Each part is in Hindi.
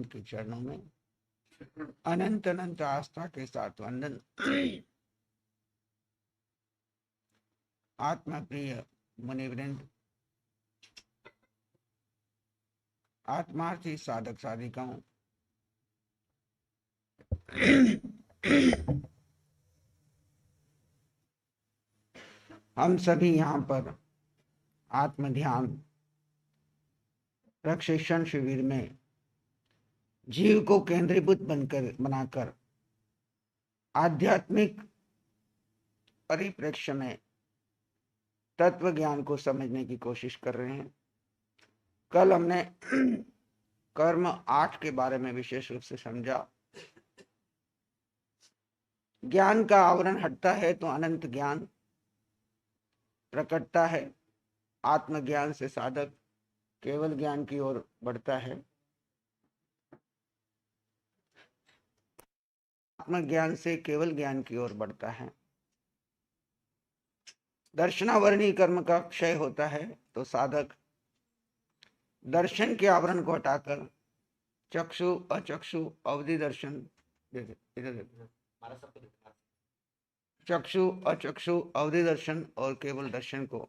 उनके चरणों में अनंत अनंत आस्था के साथ वंदन। आत्मा प्रिय मुनिवृंद, आत्मार्थी साधक साधिकाओं, हम सभी यहाँ पर आत्म ध्यान प्रशिक्षण शिविर में जीव को केंद्रीभूत बनाकर आध्यात्मिक परिप्रेक्ष्य में तत्व ज्ञान को समझने की कोशिश कर रहे हैं। कल हमने कर्म 8 के बारे में विशेष रूप से समझा। ज्ञान का आवरण हटता है तो अनंत ज्ञान प्रकटता है। आत्मज्ञान से साधक केवल ज्ञान की ओर बढ़ता है। आत्मज्ञान से केवल ज्ञान की ओर बढ़ता है। दर्शनावरणी कर्म का क्षय होता है तो साधक दर्शन के आवरण को हटाकर चक्षु अचक्षु अवधि दर्शन, चक्षु अचक्षु अवधि दर्शन और केवल दर्शन को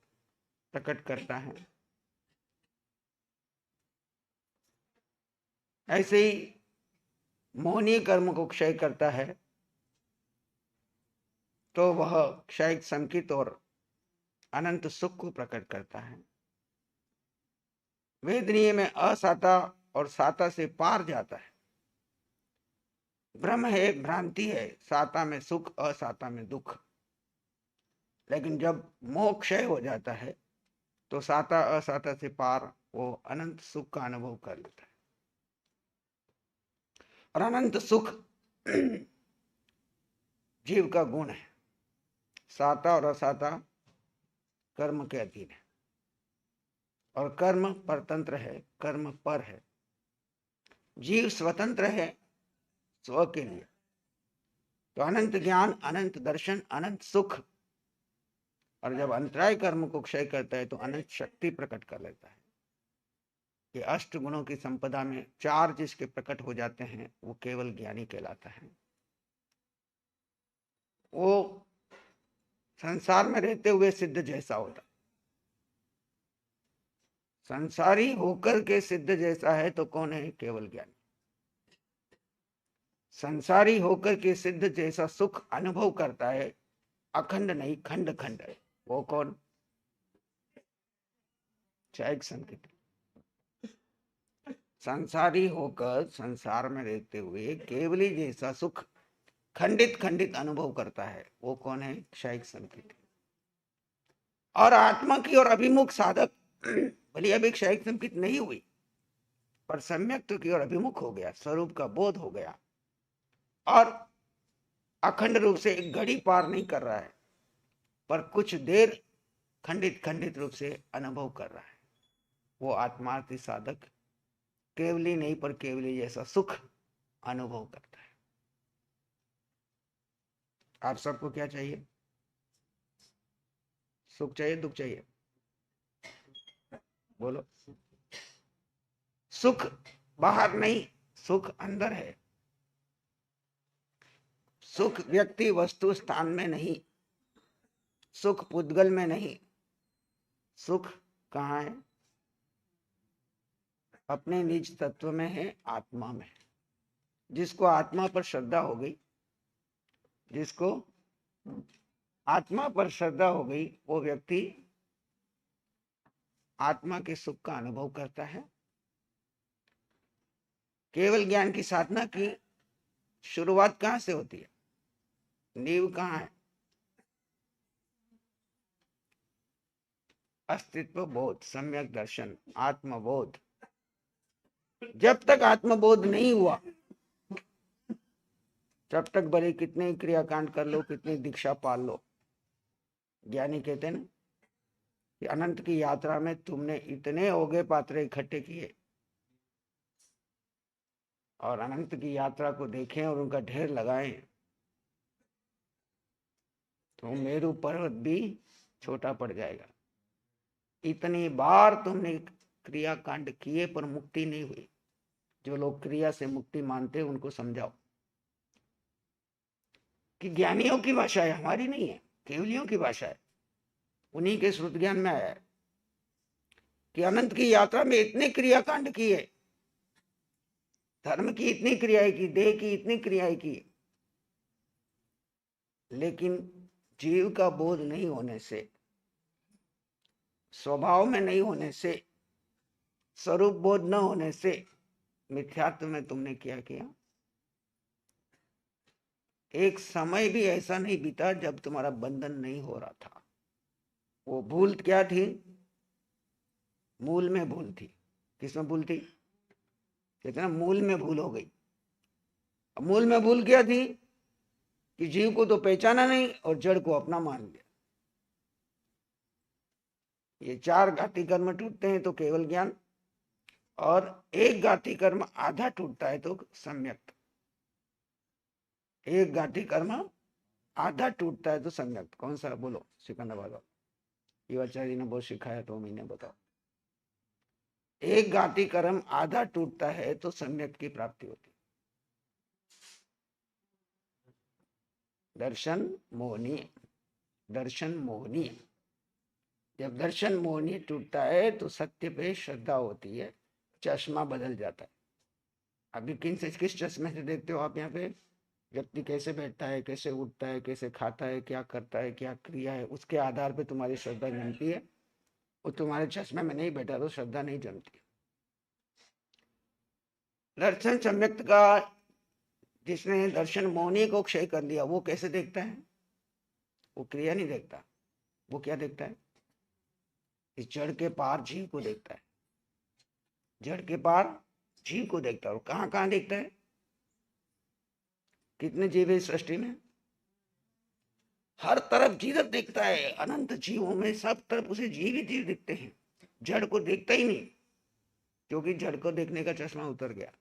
प्रकट करता है। ऐसे ही मोहनीय कर्म को क्षय करता है तो वह क्षय संकित और अनंत सुख को प्रकट करता है। वेदनीय में असाता और साता से पार जाता है। भ्रम है, भ्रांति है, साता में सुख असाता में दुख। लेकिन जब मोह क्षय हो जाता है तो साता असाता से पार वो अनंत सुख का अनुभव कर लेता है। और अनंत सुख जीव का गुण है। साता और असाता कर्म के अधीन है और कर्म परतंत्र है, कर्म पर है। जीव स्वतंत्र है स्व के लिए। तो अनंत ज्ञान, अनंत दर्शन, अनंत सुख, और जब अंतराय कर्म को क्षय करता है तो अनंत शक्ति प्रकट कर लेता है। ये अष्ट गुणों की संपदा में 4 जिसके प्रकट हो जाते हैं वो केवल ज्ञानी कहलाता है। वो संसार में रहते हुए सिद्ध जैसा होता। संसारी होकर के सिद्ध जैसा है तो कौन है? केवल ज्ञानी। संसारी होकर के सिद्ध जैसा सुख अनुभव करता है, अखंड नहीं खंड खंड है, वो कौन? क्षयिक संकेत। संसारी होकर संसार में रहते हुए केवली जैसा सुख खंडित खंडित अनुभव करता है, वो कौन है? क्षयिक संकेत। और आत्मा की ओर अभिमुख साधक भले अभी क्षयिक संकेत नहीं हुई पर सम्यक की ओर अभिमुख हो गया, स्वरूप का बोध हो गया और अखंड रूप से एक घड़ी पार नहीं कर रहा है पर कुछ देर खंडित खंडित रूप से अनुभव कर रहा है, वो आत्मार्थी साधक केवली नहीं पर केवली जैसा सुख अनुभव करता है। आप सबको क्या चाहिए? सुख चाहिए, दुख चाहिए? बोलो। सुख बाहर नहीं, सुख अंदर है। सुख व्यक्ति वस्तु स्थान में नहीं, सुख पुद्गल में नहीं, सुख कहाँ है? अपने निज तत्व में है, आत्मा में। जिसको आत्मा पर श्रद्धा हो गई, जिसको आत्मा पर श्रद्धा हो गई, वो व्यक्ति आत्मा के सुख का अनुभव करता है। केवल ज्ञान की साधना की शुरुआत कहां से होती है? नींव कहां है? अस्तित्व बोध, सम्यक दर्शन, आत्मबोध। जब तक आत्मबोध नहीं हुआ तब तक भले कितने ही क्रियाकांड कर लो, कितनी दीक्षा पाल लो, ज्ञानी कहते हैं ना कि अनंत की यात्रा में तुमने इतने ओगे पात्रे इकट्ठे किए और अनंत की यात्रा को देखें और उनका ढेर लगाएं तो मेरू पर्वत भी छोटा पड़ जाएगा। इतनी बार तुमने क्रियाकांड किए पर मुक्ति नहीं हुई। जो लोग क्रिया से मुक्ति मानते हैं उनको समझाओ कि ज्ञानियों की भाषा है, हमारी नहीं है, केवलियों की भाषा है। उन्हीं के श्रुत ज्ञान में आया है कि अनंत की यात्रा में इतने क्रियाकांड किए, धर्म की इतनी क्रियाएं की, देह की इतनी क्रियाएं की, लेकिन जीव का बोध नहीं होने से, स्वभाव में नहीं होने से, स्वरूप बोध न होने से मिथ्यात्व में तुमने क्या किया। एक समय भी ऐसा नहीं बीता जब तुम्हारा बंधन नहीं हो रहा था। वो भूल क्या थी? मूल में भूल थी। किसमें भूल थी? कहते ना मूल में भूल हो गई। मूल में भूल क्या थी कि जीव को तो पहचाना नहीं और जड़ को अपना मान लिया। ये चार घाती कर्म टूटते हैं तो केवल ज्ञान, और एक घाती कर्म आधा टूटता है तो सम्यक। एक घाती कर्म आधा टूटता है तो सम्यक। कौन सा बोलो? सिकंदराबाद युवाचार्य जी ने बहुत सिखाया तो महीने बताओ। एक घाती कर्म आधा टूटता है तो सम्यक की प्राप्ति होती। दर्शन मोहनीय, दर्शन मोहनीय। जब दर्शन मोहनीय टूटता है तो सत्य पे श्रद्धा होती है, चश्मा बदल जाता है। अभी किस चश्मे से देखते हो आप? यहाँ पे व्यक्ति कैसे बैठता है, कैसे उठता है, कैसे खाता है, क्या करता है, क्या क्रिया है, उसके आधार पे तुम्हारी श्रद्धा जमती है। वो तुम्हारे चश्मे में नहीं बैठा तो श्रद्धा नहीं जमती। दर्शन सम्यक का, जिसने दर्शन मौनी को क्षय कर लिया, वो कैसे देखता है? वो क्रिया नहीं देखता, वो क्या देखता है? इस जड़ के पार जीव को देखता है। जड़ के पार जीव को देखता है। और कहां कहां देखता है? कितने जीव है इस सृष्टि में? हर तरफ जीव देखता है। अनंत जीवों में सब तरफ उसे जीव ही जीव दिखते हैं, जड़ को देखता ही नहीं, क्योंकि जड़ को देखने का चश्मा उतर गया।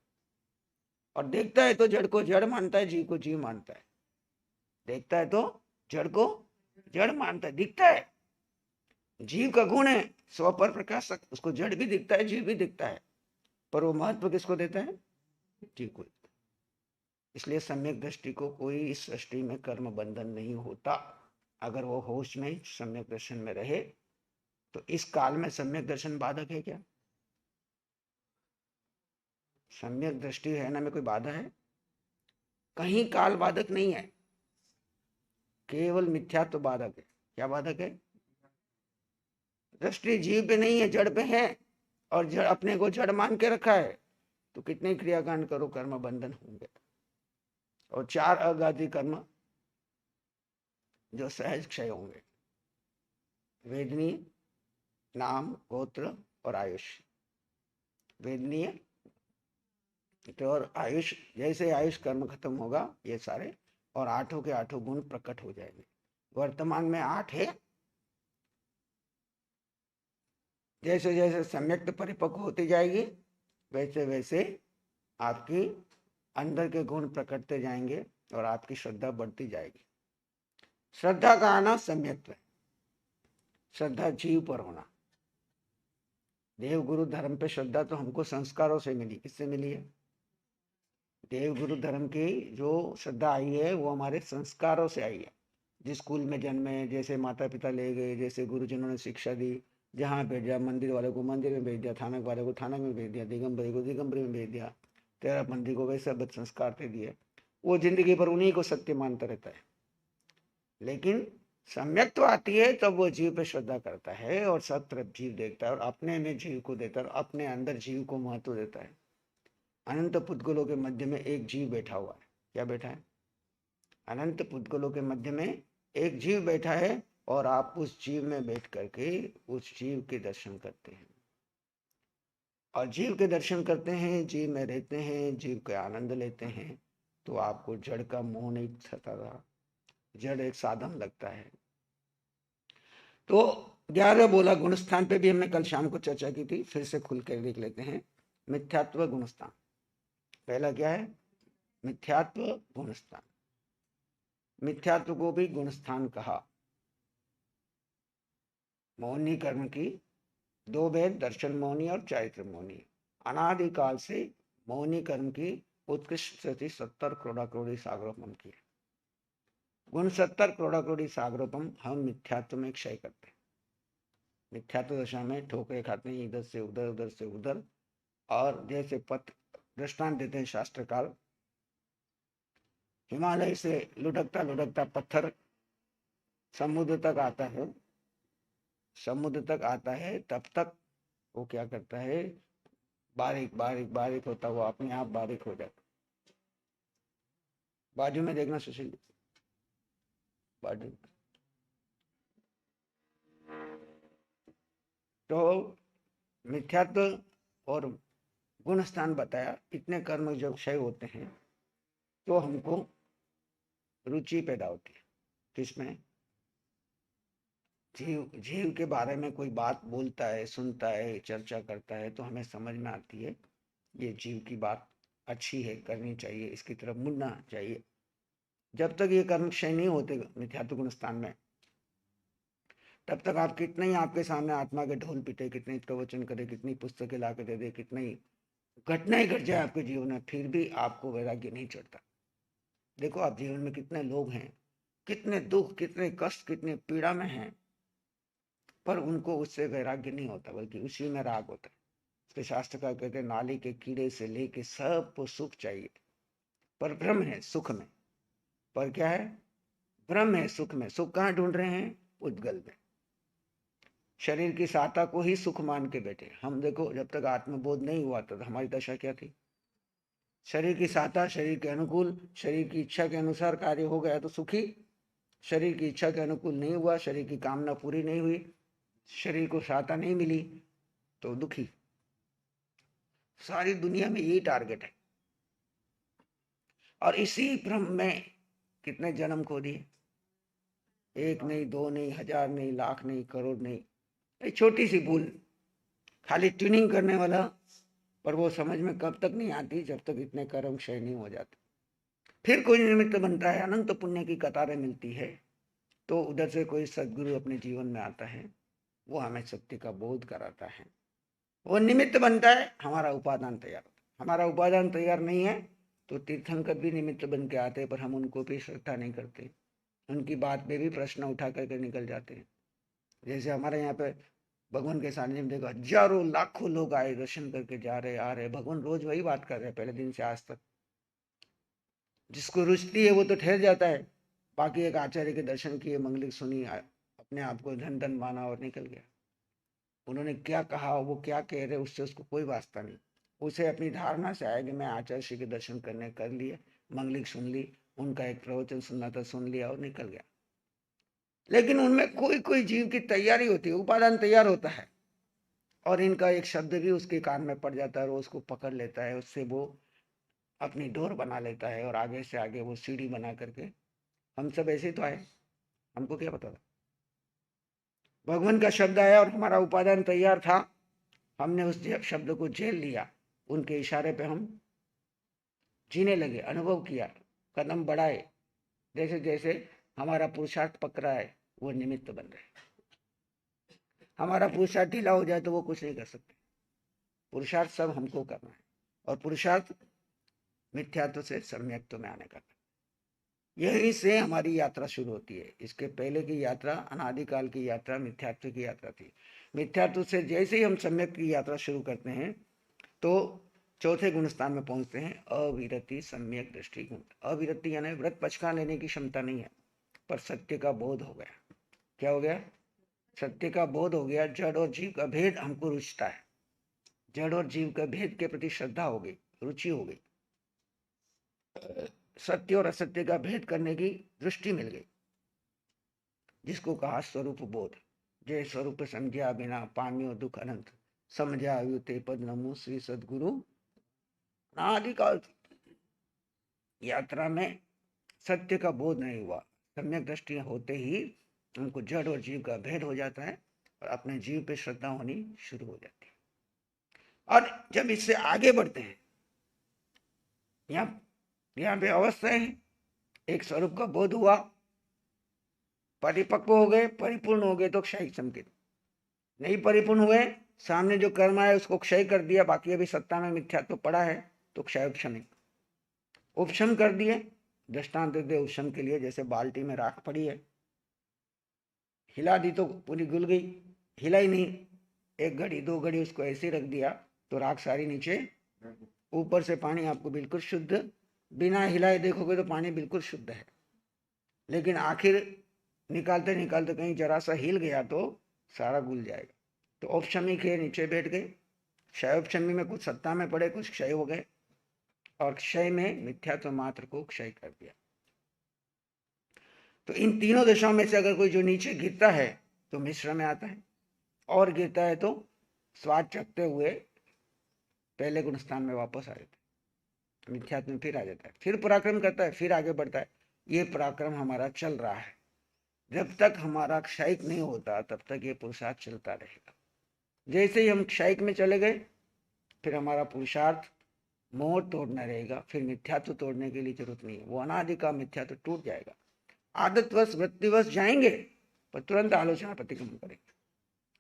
और देखता है तो जड़ को जड़ मानता है, जीव को जीव मानता है। देखता है तो जड़ को जड़ मानता है, दिखता है। जीव का गुण है स्व पर प्रकाशक, उसको जड़ भी दिखता है, जीव भी दिखता है, पर वो महत्व किसको देता है? जीव को। इसलिए सम्यक दृष्टि को कोई इस सृष्टि में कर्म बंधन नहीं होता। अगर वो होश में सम्यक दर्शन में रहे तो इस काल में सम्यक दर्शन बाधक है क्या? सम्यक दृष्टि रहना में कोई बाधा है? कहीं काल बाधक नहीं है, केवल मिथ्यात्व बाधक है। क्या बाधक है? दृष्टि जीव पे नहीं है, जड़ पे है, और जड़ अपने को जड़ मान के रखा है तो कितने क्रियाकांड करो, कर्म बंधन होंगे। और चार अगाधी कर्म जो सहज क्षय होंगे: वेदनीय, नाम, गोत्र और आयुष। वेदनीय तो और आयुष, जैसे आयुष कर्म खत्म होगा ये सारे, और आठों के आठों गुण प्रकट हो जाएंगे। वर्तमान में 8 है, जैसे जैसे सम्यक परिपक्व होती जाएगी वैसे वैसे आपकी अंदर के गुण प्रकटते जाएंगे और आपकी श्रद्धा बढ़ती जाएगी। श्रद्धा का आना सम्यक्त्व है। श्रद्धा जीव पर होना। देव गुरु धर्म पे श्रद्धा तो हमको संस्कारों से मिली। किससे मिली है? देव गुरु धर्म की जो श्रद्धा आई है वो हमारे संस्कारों से आई है। जिस स्कूल में जन्मे, जैसे माता पिता ले गए, जैसे गुरुजनों ने शिक्षा दी, जहाँ भेजा, मंदिर वाले को मंदिर में भेज दिया, थानक वाले को थानक में भेज दिया, दिगंबरी को दिगंबरी में भेज दिया, तेरह पंथी को वैसे बद संस्कार दे दिए। वो जिंदगी भर उन्हीं को सत्य मानता रहता है। लेकिन सम्यक्त्व आती है तब वो जीव पे श्रद्धा करता है और सब तरफ जीव देखता है और अपने में जीव को देता है और अपने अंदर जीव को महत्व देता है। अनंत पुद्गलों के मध्य में एक जीव बैठा हुआ है। क्या बैठा है? अनंत पुद्गलों के मध्य में एक जीव बैठा है और आप उस जीव में बैठ करके उस जीव के दर्शन करते हैं। और जीव के दर्शन करते हैं, जीव में रहते हैं, जीव के आनंद लेते हैं, तो आपको जड़ का मोह नहीं सताता, जड़ एक साधन लगता है। तो 11 बोला गुणस्थान पे भी हमने कल शाम को चर्चा की थी, फिर से खुल कर देख लेते हैं। मिथ्यात्व गुणस्थान। पहला क्या है? मिथ्यात्व गुणस्थान। मिथ्यात्व को भी गुणस्थान कहा। मौनी कर्म की दो भेद, दर्शन मौनी और चारित्र मौनी। अनादिकाल से मौनी कर्म की उत्कृष्ट स्थिति 70 क्रोड़ा सागरोपम की है। गुण 70 क्रोड़ा सागरोपम हम मिथ्यात्व में क्षय करते हैं। मिथ्यात्व दशा में ठोकरे खाते हैं, इधर से उधर उधर से उधर। और जैसे पथ दृष्टांत देते हैं शास्त्रकार, हिमालय से लुढ़कता लुढ़कता पत्थर समुद्र तक आता है, समुद्र तक आता है, तब तक वो क्या करता है, बारीक बारीक बारीक होता हुआ अपने आप बारीक हो जाता। बाजू में देखना सुशील, बाजू। तो मिथ्यात्व और गुण स्थान बताया। इतने कर्म जब क्षय होते हैं तो हमको रुचि पैदा होती है किसमें? जीव के बारे में कोई बात बोलता है, सुनता है, चर्चा करता है, तो हमें समझ में आती है ये जीव की बात अच्छी है, करनी चाहिए, इसकी तरफ मुड़ना चाहिए। जब तक ये कर्म क्षय नहीं होते मिथ्यात्व गुण स्थान में, तब तक आप कितने ही आपके सामने आत्मा के ढोल पीटे, कितने प्रवचन करे, कितनी पुस्तकें ला के दे दे, कितनी घटनाएं घट जाए आपके जीवन में, फिर भी आपको वैराग्य नहीं चढ़ता। देखो आप जीवन में कितने लोग हैं, कितने दुख, कितने कष्ट, कितने पीड़ा में हैं, पर उनको उससे वैराग्य नहीं होता, बल्कि उसी में राग होता है। इसके शास्त्रकार कहते हैं नाली के कीड़े से लेके सबको सुख चाहिए, पर भ्रम है सुख में। पर क्या है? भ्रम है सुख में। सुख कहाँ ढूंढ रहे हैं? उद्गल में। शरीर की सहायता को ही सुख मान के बैठे हम। देखो जब तक आत्मबोध नहीं हुआ तो हमारी दशा क्या थी? शरीर की सहायता, शरीर के अनुकूल, शरीर की इच्छा के अनुसार कार्य हो गया तो सुखी, शरीर की इच्छा के अनुकूल नहीं हुआ, शरीर की कामना पूरी नहीं हुई, शरीर को सहायता नहीं मिली तो दुखी। सारी दुनिया में यही टारगेट है। और इसी भ्रम में कितने जन्म खो दिए, एक नहीं, दो नहीं, हजार नहीं, लाख नहीं, करोड़ नहीं। एक छोटी सी भूल, खाली ट्यूनिंग करने वाला, पर वो समझ में कब तक नहीं आती जब तक इतने कर्म क्षय नहीं हो जाते। फिर कोई निमित्त बनता है, अनंत पुण्य की कतारें मिलती है, तो उधर से कोई सदगुरु अपने जीवन में आता है, वो हमें सत्य का बोध कराता है, वो निमित्त बनता है, हमारा उपादान तैयार होता है। हमारा उपादान तैयार नहीं है तो तीर्थंकर भी निमित्त बन के आते हैं, पर हम उनको भी श्रद्धा नहीं करते, उनकी बात पे भी प्रश्न उठा करके निकल जाते हैं। जैसे हमारे यहाँ पे भगवान के सामने में देखो हजारों लाखों लोग आए, दर्शन करके जा रहे आ रहे, भगवान रोज वही बात कर रहे हैं पहले दिन से आज तक। जिसको रुचती है वो तो ठहर जाता है, बाकी एक आचार्य के दर्शन किए, मंगलिक सुनी, अपने आप को धन धन माना और निकल गया। उन्होंने क्या कहा, वो क्या कह रहे, उससे उसको कोई वास्ता नहीं। उसे अपनी धारणा से आया कि मैं आचार्य श्री के दर्शन करने कर लिए, मंगलिक सुन ली, उनका एक प्रवचन सुनना था सुन लिया और निकल गया। लेकिन उनमें कोई कोई जीव की तैयारी होती है, उपादान तैयार होता है, और इनका एक शब्द भी उसके कान में पड़ जाता है और उसको पकड़ लेता है, उससे वो अपनी डोर बना लेता है और आगे से आगे वो सीढ़ी बना करके। हम सब ऐसे तो आए, हमको क्या पता था? भगवान का शब्द आया और हमारा उपादान तैयार था, हमने उस शब्द को झेल लिया, उनके इशारे पे हम जीने लगे, अनुभव किया, कदम बढ़ाए। जैसे जैसे हमारा पुरुषार्थ पकड़ा है, वो निमित्त बन रहे। हमारा पुरुषार्थ ढीला हो जाए तो वो कुछ नहीं कर सकते। पुरुषार्थ सब हमको करना है, और पुरुषार्थ मिथ्यात्व से सम्यक्त्व में आने का। यहीं से हमारी यात्रा शुरू होती है। इसके पहले की यात्रा, अनादिकाल की यात्रा मिथ्यात्व की यात्रा थी। मिथ्यात्व से जैसे ही हम सम्यक की यात्रा शुरू करते हैं तो चौथे गुण स्थान में पहुंचते हैं, अविरति सम्यक दृष्टि गुण। अविरति यानी व्रत पचका लेने की क्षमता नहीं है, पर सत्य का बोध हो गया। क्या हो गया? सत्य का बोध हो गया। जड़ और जीव का भेद हमको रुचता है, जड़ और जीव का भेद के प्रति श्रद्धा हो गई, रुचि हो गई, सत्य और असत्य का भेद करने की दृष्टि मिल गई, जिसको कहा स्वरूप बोध। जय स्वरूप समझा बिना पामियो दुख अनंत, समझा ते पद नमो श्री सदगुरु। आदिकाल यात्रा में सत्य का बोध नहीं हुआ, सम्यक दृष्टि होते ही उनको जड़ और जीव का भेद हो जाता है और अपने जीव पे श्रद्धा होनी शुरू हो जाती है। और जब इससे आगे बढ़ते हैं, यहाँ पे अवस्थाएं हैं। एक स्वरूप का बोध हुआ, परिपक्व हो गए, परिपूर्ण हो गए तो क्षयिक संकेत। नहीं परिपूर्ण हुए, सामने जो कर्म आए उसको क्षय कर दिया, बाकी अभी सत्ता में मिथ्यात्व पड़ा है, तो क्षयोपशमी। उपशम कर दिए, दृष्टांत देते उपशम के लिए, जैसे बाल्टी में राख पड़ी है, हिला दी तो पूरी घुल गई, हिला ही नहीं, 1 घड़ी 2 घड़ी उसको ऐसे रख दिया तो राख सारी नीचे, ऊपर से पानी आपको बिल्कुल शुद्ध, बिना हिलाए देखोगे तो पानी बिल्कुल शुद्ध है। लेकिन आखिर निकालते निकालते कहीं जरा सा हिल गया तो सारा घुल जाएगा। तो उपशमी के नीचे बैठ गए। क्षयोपशमी में कुछ सत्ता में पड़े, कुछ क्षय हो गए, और क्षय में मिथ्यात्व मात्र को क्षय कर दिया। तो इन तीनों दशाओं में से अगर कोई जो नीचे गिरता है तो मिश्र में आता है, और गिरता है तो स्वाद चखते हुए पहले गुण स्थान में वापस आ जाता है, मिथ्यात्व में फिर आ जाता है, फिर पराक्रम करता है, फिर आगे बढ़ता है। ये पराक्रम हमारा चल रहा है। जब तक हमारा क्षयिक नहीं होता तब तक ये पुरुषार्थ चलता रहेगा। जैसे ही हम क्षयिक में चले गए, फिर हमारा पुरुषार्थ मोह तोड़ना रहेगा, फिर मिथ्यात्व तोड़ने के लिए जरूरत नहीं है, वो अनादि का मिथ्यात्व टूट जाएगा। आदतवश वृत्तिवश जाएंगे पर तुरंत आलोचना प्रतिक्रमण करेंगे।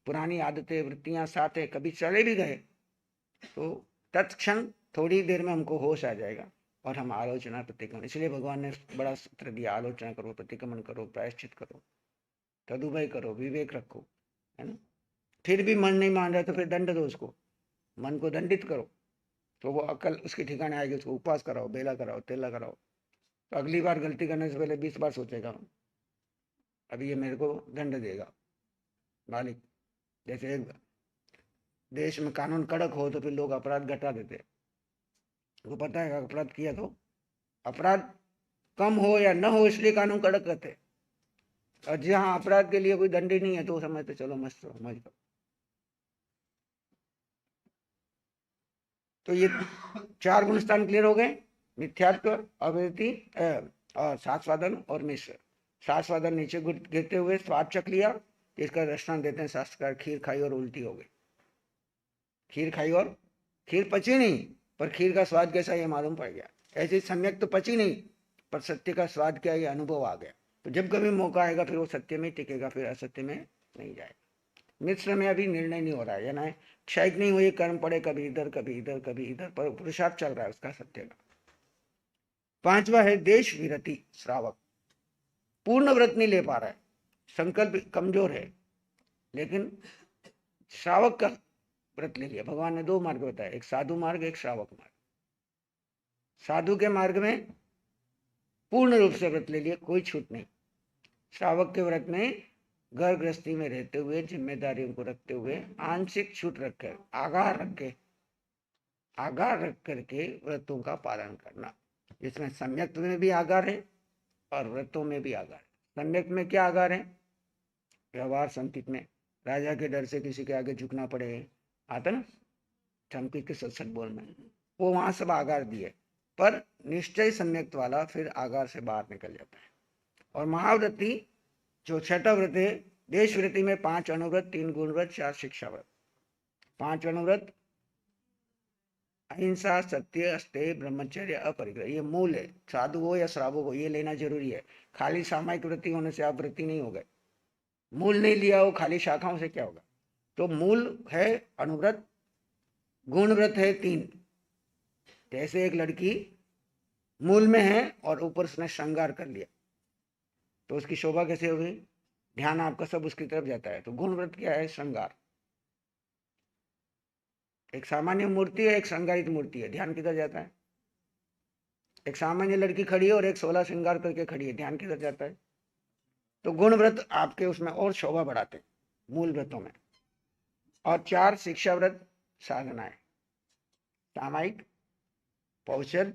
पुरानी आदतें वृत्तियां साथ है, कभी चले भी गए तो तत्क्षण थोड़ी देर में हमको होश आ जाएगा और हम आलोचना प्रतिक्रमण। इसलिए भगवान ने बड़ा सूत्र दिया, आलोचना करो, प्रतिक्रमण करो, प्रायश्चित करो, तदुभय करो, विवेक रखो, है ना। फिर भी मन नहीं मान रहा तो फिर दंड दो उसको, मन को दंडित करो तो वो अकल उसके ठिकाने आएगी। उसको उपवास कराओ, बेला कराओ, तेला कराओ, तो अगली बार गलती करने से पहले 20 बार सोचेगा, अभी ये मेरे को दंड देगा मालिक। जैसे एक देश में कानून कड़क हो तो फिर लोग अपराध घटा देते, वो पता है अपराध किया तो अपराध कम हो या न हो इसलिए कानून कड़क करते, और जहाँ अपराध के लिए कोई दंड ही नहीं है तो समझते चलो मस्त हो, मौज करो। तो ये 4 गुण स्थान क्लियर हो गए, मिथ्यात्व, अवृत्ति और सास्वादन और मिश्र। सास्वादन नीचे गिरते हुए स्वाद चख लिया, इसका दृष्टांत देते हैं शास्त्रकार, खीर खाई और उल्टी हो गई। खीर खाई और खीर पची नहीं, पर खीर का स्वाद कैसा ये मालूम पड़ गया। ऐसे सम्यक तो पची नहीं, पर सत्य का स्वाद क्या ये अनुभव आ गया। तो जब कभी मौका आएगा फिर वो सत्य में टिकेगा, फिर असत्य में नहीं जाएगा। मिश्र में अभी निर्णय नहीं हो रहा है, या ना क्षयिक नहीं हुई, कर्म पड़े कभी इधर कभी इधर कभी इधर, पर पुरुषार्थ चल रहा है उसका सत्य का। 5वां है देश विरति श्रावक। पूर्ण व्रत नहीं ले पा रहा है, संकल्प कमजोर है, लेकिन श्रावक का व्रत ले लिया। भगवान ने 2 मार्ग बताया, एक साधु मार्ग, एक श्रावक मार्ग। साधु के मार्ग में पूर्ण रूप से व्रत ले लिया, कोई छूट नहीं। श्रावक के व्रत में घर गृहस्थी में रहते हुए, जिम्मेदारियों को रखते हुए, आंशिक छूट रखकर, आगार रख करके व्रतों का पालन करना। इसमें सम्यक में भी आगार है और व्रतों में भी आगार है। सम्यक में क्या आगार है? व्यवहार संकित में राजा के डर से किसी के आगे झुकना पड़े, आता ना धमकी के सत्सत बोल में, वो वहां सब आगार दिए, पर निश्चय सम्यक्त वाला फिर आगार से बाहर निकल जाता है। और महाव्रती जो 6ठा व्रत है, देश व्रति में 5 अनुव्रत, 3 गुण व्रत, 4 शिक्षा व्रत। 5 अनुव्रत अहिंसा, सत्य, अस्तेय, ब्रह्मचर्य, अपरिग्रह, ये मूल है। साधु हो या श्रावक हो ये लेना जरूरी है। खाली सामायिक व्रति होने से आप व्रति नहीं हो गए, मूल नहीं लिया हो, खाली शाखाओं से क्या होगा। तो मूल है अनुव्रत, गुण व्रत है 3। जैसे एक लड़की मूल में है और ऊपर उसने श्रृंगार कर लिया तो उसकी शोभा कैसे होगी? ध्यान आपका सब उसकी तरफ जाता है। तो गुण व्रत क्या है? श्रृंगार। एक सामान्य मूर्ति है, एक श्रृंगारित मूर्ति है, ध्यान किधर जाता है? एक सामान्य लड़की खड़ी है और एक 16 श्रृंगार करके खड़ी है, ध्यान किधर जाता है? तो गुण व्रत आपके उसमें और शोभा बढ़ाते हैं मूल व्रतों में। और 4 शिक्षा व्रत साधनाएं, सामायिक, पौषध,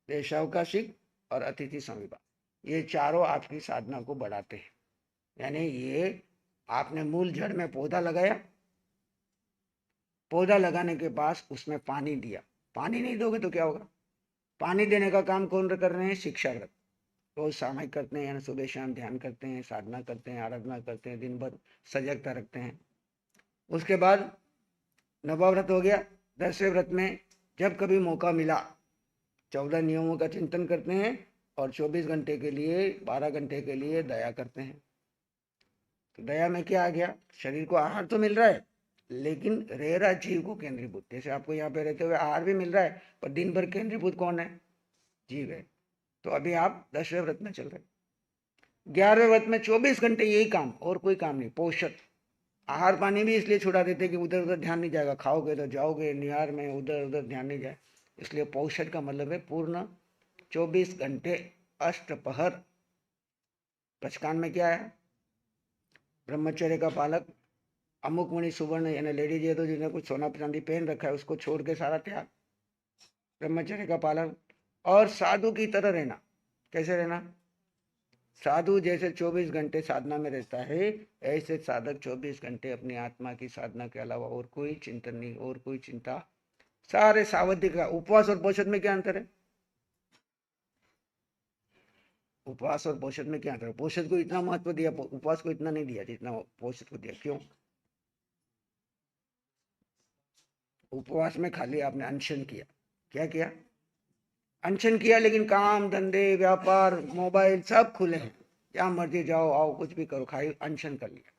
देशावकाशिक और अतिथि संविवाह, ये चारों आपकी साधना को बढ़ाते हैं। यानी ये आपने मूल जड़ में पौधा लगाया, पौधा लगाने के बाद उसमें पानी दिया, पानी नहीं दोगे तो क्या होगा? पानी देने का काम कौन कर रहे हैं? शिक्षा व्रत। रोज सामायिक करते हैं, यानी सुबह शाम ध्यान करते हैं, साधना करते हैं, आराधना करते हैं, दिन भर सजगता रखते हैं। उसके बाद 9वां व्रत हो गया। 10वें व्रत में जब कभी मौका मिला 14 नियमों का चिंतन करते हैं और 24 घंटे के लिए, 12 घंटे के लिए दया करते हैं। तो दया में क्या आ गया? शरीर को आहार तो मिल रहा है, लेकिन रह रहा जीव को केंद्रीभूत। जैसे आपको यहाँ पे रहते हुए आहार भी मिल रहा है, पर दिन भर केंद्रीभूत कौन है? जीव है। तो अभी आप 10वें व्रत में चल रहे, 11वें व्रत में 24 घंटे यही काम, और कोई काम नहीं। पोषक आहार पानी भी इसलिए छुड़ा देते कि उधर उधर ध्यान नहीं जाएगा, खाओगे तो जाओगे निहार में, उधर उधर ध्यान नहीं जाए, इसलिए पोषक का मतलब है पूर्ण 24 घंटे अष्टपहर। पंचकान में क्या है? ब्रह्मचर्य का पालक, अमुक मणि सुवर्ण, यानी लेडीज है तो जिन्हें कुछ सोना चांदी पहन रखा है उसको छोड़ के सारा त्याग, ब्रह्मचर्य का पालन। और साधु की तरह रहना। कैसे रहना? साधु जैसे 24 घंटे साधना में रहता है, ऐसे साधक 24 घंटे अपनी आत्मा की साधना के अलावा और कोई चिंतन नहीं, और कोई चिंता, सारे सावधि का। उपवास और पोषण में क्या अंतर है? उपवास और पोषण में क्या अंतर है? पोषण को इतना महत्व दिया, उपवास को इतना नहीं दिया जितना पोषण को दिया। क्यों? उपवास में खाली आपने अनशन किया। क्या किया? अनशन किया, लेकिन काम धंधे व्यापार मोबाइल सब खुले हैं, जहां मर्जी जाओ आओ कुछ भी करो, खाई अनशन कर लिया।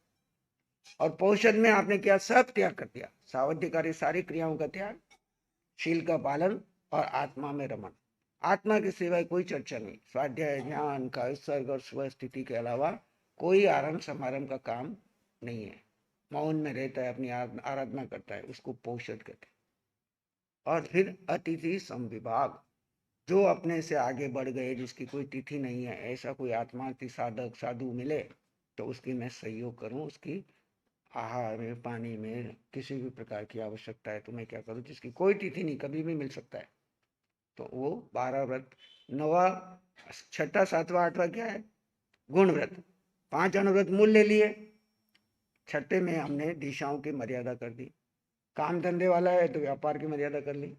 और पोषण में आपने क्या? सब त्याग कर दिया, सावध्यकारी सारी क्रियाओं का त्याग, शील का पालन और आत्मा में रमन। आत्मा के सिवाय कोई चर्चा नहीं, स्वाध्याय ज्ञान का उत्सर्ग और स्वस्थिति के अलावा कोई आरंभ समारंभ का काम नहीं है। मौन में रहता है, अपनी आराधना करता है, उसको पोषण कहते हैं। और फिर अतिथि समविभाग, जो अपने से आगे बढ़ गए, जिसकी कोई तिथि नहीं है, ऐसा कोई आत्मार्थी साधक साधु मिले तो उसकी मैं सहयोग करूं, उसकी आहार में पानी में किसी भी प्रकार की आवश्यकता है तो मैं क्या करूं, जिसकी कोई तिथि नहीं, कभी भी मिल सकता है, तो वो 12 व्रत। 9वां 6ठा 7वां 8वां क्या है? गुण व्रत। 5 अनुव्रत मूल ले लिए, 6ठे में हमने दिशाओं की मर्यादा कर दी। काम धंधे वाला है तो व्यापार की मर्यादा कर ली,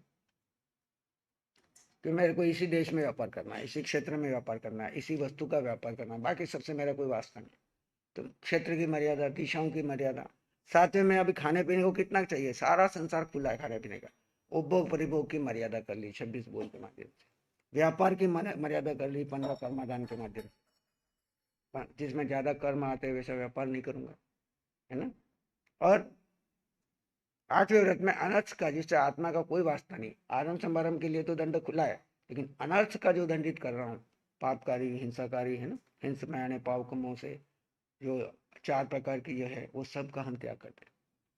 कि मेरे को इसी देश में व्यापार करना है, इसी क्षेत्र में व्यापार करना है, इसी वस्तु का व्यापार करना है, बाकी सबसे मेरा कोई वास्ता नहीं। तो क्षेत्र की मर्यादा, दिशाओं की मर्यादा। साथ में अभी खाने पीने को कितना चाहिए, सारा संसार खुला है खाने पीने का, उपभोग परिभोग की मर्यादा कर ली 26 बोल के माध्यम से। व्यापार की मर्यादा कर ली 15 कर्मादान के माध्यम से, जिसमें ज्यादा कर्म आते हैं वैसा व्यापार नहीं करूंगा, है ना। और 8वें व्रत में अनर्थ का, जिससे आत्मा का कोई वास्ता नहीं, आरंभ समारंभ के लिए तो दंड खुला है, लेकिन अनर्थ का जो दंडित कर रहा हूँ, पापकारी हिंसाकारी, है ना, हिंस में आने पावकमों से जो 4 प्रकार की जो है वो सब का हम त्याग करते हैं।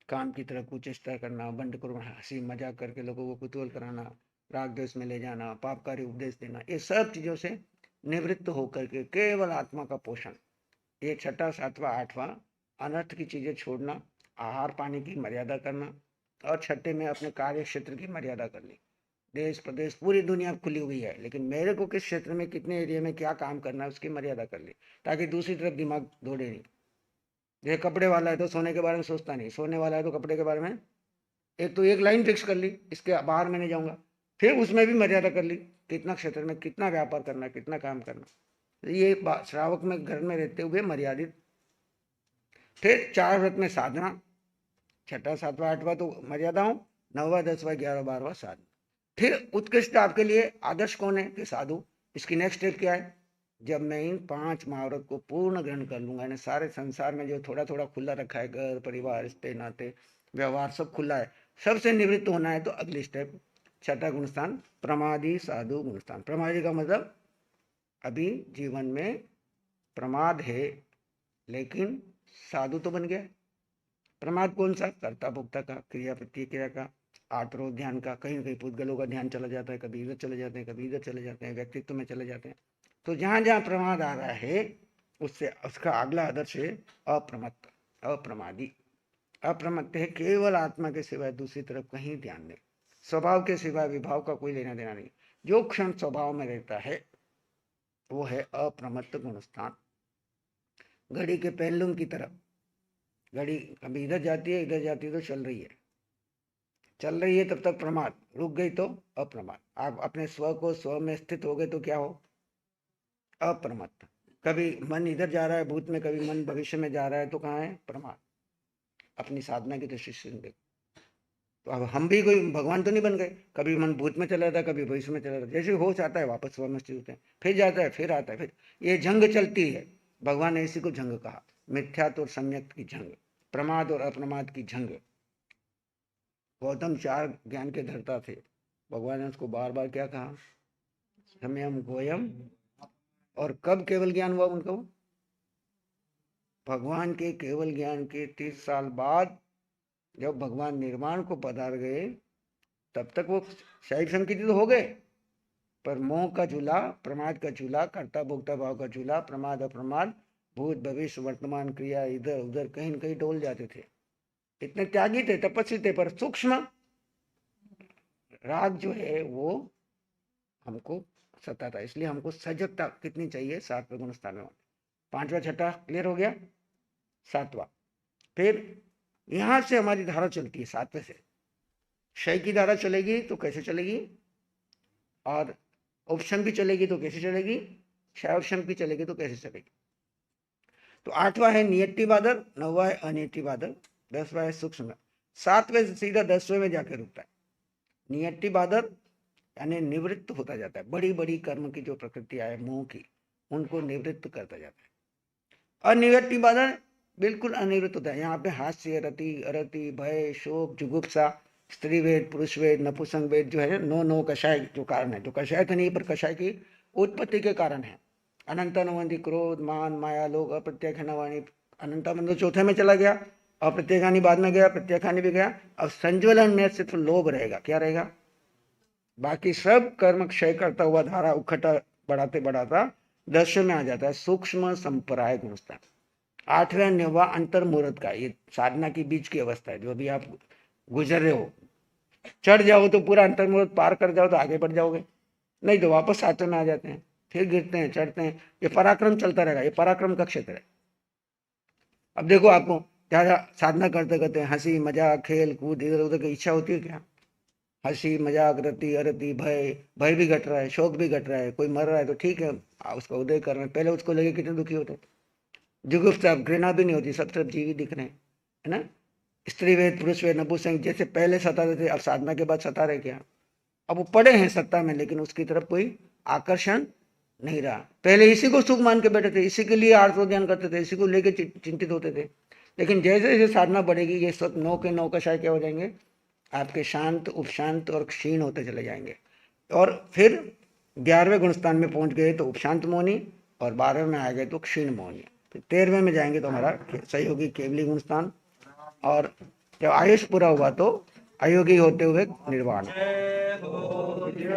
काम की तरफ कुचेष्टा करना, बंड करो, हंसी मजाक करके लोगों को कुतूहल कराना, राग द्वेष में ले जाना, पापकारी उपदेश देना, ये सब चीजों से निवृत्त होकर के केवल आत्मा का पोषण। ये 6ठा 7वां 8वां अनर्थ की चीजें छोड़ना, आहार पानी की मर्यादा करना, और 6ठे में अपने कार्य क्षेत्र की मर्यादा कर ली। देश प्रदेश पूरी दुनिया खुली हुई है, लेकिन मेरे को किस क्षेत्र में कितने एरिया में क्या काम करना है उसकी मर्यादा कर ली, ताकि दूसरी तरफ दिमाग दौड़े नहीं। ये कपड़े वाला है तो सोने के बारे में सोचता नहीं, सोने वाला है तो कपड़े के बारे में एक तो एक लाइन फिक्स कर ली, इसके बाहर में नहीं जाऊंगा। फिर उसमें भी मर्यादा कर ली, कितना क्षेत्र में कितना व्यापार करना, कितना काम करना। ये श्रावक में घर में रहते हुए मर्यादित। फिर 4 व्रत में साधना, 6ठा 7वां 8वां तो मर्यादाओं, 9वां 10वां 11वां 12वां साधना। फिर उत्कृष्ट आपके लिए आदर्श कौन है? कि साधु। इसकी नेक्स्ट स्टेप क्या है? जब मैं इन 5 महाव्रत को पूर्ण ग्रहण कर लूंगा, यानी सारे संसार में जो थोड़ा थोड़ा खुला रखा है, घर परिवार रिश्ते नाते व्यवहार सब खुला है, सबसे निवृत्त होना है, तो अगली स्टेप 6ठा गुणस्थान प्रमादी साधु गुणस्थान। प्रमादी का मतलब अभी जीवन में प्रमाद है, लेकिन साधु तो बन गया। प्रमाद कौन सा? कर्ता भोक्ता का, क्रिया प्रतिक्रिया का, आत्मरोध ध्यान का। कहीं कहीं पुद्गलों का ध्यान चला जाता है, कभी इधर चले जाते हैं, कभी इधर चले जाते हैं, व्यक्तित्व में चले जाते हैं। तो जहां जहां प्रमाद आ रहा है उससे उसका अगला आदर्श है अप्रमत्त, अप्रमादी। अप्रमत्त है केवल आत्मा के सिवाय दूसरी तरफ कहीं ध्यान नहीं, स्वभाव के सिवाय विभाव का कोई लेना देना नहीं, जो क्षण स्वभाव में रहता है वो है अप्रमत्त गुणस्थान। घड़ी के पेंडुलम की तरफ, घड़ी कभी इधर जाती है इधर जाती है तो चल रही है, चल रही है तब तक प्रमाद, रुक गई तो अप्रमाद। आप अपने स्व को स्व में स्थित हो गए तो क्या हो? अप्रमत्त। कभी मन इधर जा रहा है भूत में, कभी मन भविष्य में जा रहा है तो कहाँ है? प्रमाद। अपनी साधना की दृष्टि से देखो तो अब हम भी कोई भगवान तो नहीं बन गए, कभी मन भूत में चला जाता है, कभी भविष्य में चला जाता है, जैसे होश आता है वापस स्व में स्थित होते हैं, फिर जाता है फिर आता है, फिर ये जंग चलती है। भगवान ने इसी को जंग कहा, मिथ्यात्व और सम्यक की जंग, प्रमाद और अप्रमाद की जंग। गौतम 4 ज्ञान के धर्ता थे, भगवान ने उसको बार बार क्या कहा, सम्यम गोयम। और कब केवल ज्ञान हुआ उनको, भगवान के केवल ज्ञान के 30 साल बाद, जब भगवान निर्वाण को पधार गए, तब तक वो शैव संकेतित हो गए, पर मोह का चूल्हा, प्रमाद का चूल्हा, कर्ता भोक्ता भाव का चूल्हा, प्रमाद अप्रमाद, भूत भविष्य वर्तमान क्रिया इधर उधर कहीं न कहीं डोल जाते थे। इतने त्यागी थे, तपस्वी थे, पर सूक्ष्म राग जो है वो हमको सताता। इसलिए हमको सजगता कितनी चाहिए, 7वें गुण स्थान में। 5वां 6ठा क्लियर हो गया। 7वां, फिर यहां से हमारी धारा चलती है 7वें से। क्षय की धारा चलेगी तो कैसे चलेगी, और ऑप्शन भी चलेगी तो कैसे चलेगी, क्षय ऑप्शन भी चलेगी तो कैसे चलेगी। तो 8वां है नियति बादल, 9वां है अनियति बादल, 10वां है सूक्ष्म। 7वें से सीधा 10वें में जाकर रुकता है। नियति बादल यानी निवृत्त होता जाता है, बड़ी बड़ी कर्म की जो प्रकृतियां है मोह की, उनको निवृत्त करता जाता है। अनियति बादल बिल्कुल अनिवृत्त होता है। यहाँ पे हास्य, रति, अरति, भय, शोक, जुगुप्सा, स्त्री वेद, पुरुष वेद, नपुंसक वेद जो है, नो कषाय जो कारण है, जो कषाय तो नहीं पर कषाय की उत्पत्ति के कारण है। अनंत अनुबंधी, क्रोध, मान, माया, लोग, अप्रत्याख्यानी। अनंता बंधु चौथे में चला गया, अप्रत्याख्यानी बाद में गया, प्रत्याख्यानी भी गया। अब संज्वलन में सिर्फ लोभ रहेगा, क्या रहेगा, बाकी सब कर्म क्षय करता हुआ धारा उखटा बढ़ाते बढ़ाता 10वें में आ जाता है सूक्ष्म संपराय गुणस्थान। 8वें 9वां अंतर मुहूर्त का, ये साधना की बीच की अवस्था है, जो अभी आप गुजर रहे हो। चढ़ जाओ तो पूरा अंतर मुहूर्त पार कर जाओ तो आगे बढ़ जाओगे, नहीं तो वापस 7वें में आ जाते हैं, फिर गिरते हैं, चढ़ते हैं। ये पराक्रम चलता रहेगा, ये पराक्रम का क्षेत्र है। अब देखो, आपको क्या साधना करते करते हंसी मजाक खेल कूद इधर उधर की इच्छा होती है क्या, हंसी मजाक, रति अरति, भय भी घट रहा है, शोक भी घट रहा है, कोई मर रहा है तो ठीक है, उसका उदय कर रहे हैं, पहले उसको लेके कितने दुखी होते, जुगुप्सा, घृणा भी नहीं होती, सब तरफ जीवी दिख रहे हैं, है ना। स्त्री वेद, पुरुष वेद, नपुंसक जैसे पहले सताते थे, अब साधना के बाद सता रहे क्या, अब वो पड़े हैं सत्ता में, लेकिन उसकी तरफ कोई आकर्षण नहीं रहा। पहले इसी को सुख मान के बैठे थे, इसी के लिए आर्थ ध्यान करते थे, इसी को लेके चिंतित होते थे। लेकिन जैसे जैसे साधना बढ़ेगी, ये सब नौ के नौकशाय क्या हो जाएंगे, आपके शांत, उपशांत और क्षीण होते चले जाएंगे। और फिर 11वें गुणस्थान में पहुंच गए तो उपशांत मौनी, और 12वें में आ गए तो क्षीण मौनी। फिर 13वें में जाएंगे तो हमारा सहयोगी केवली गुणस्थान, और जब आयुष पूरा हुआ तो अयोगी होते हुए निर्वाण।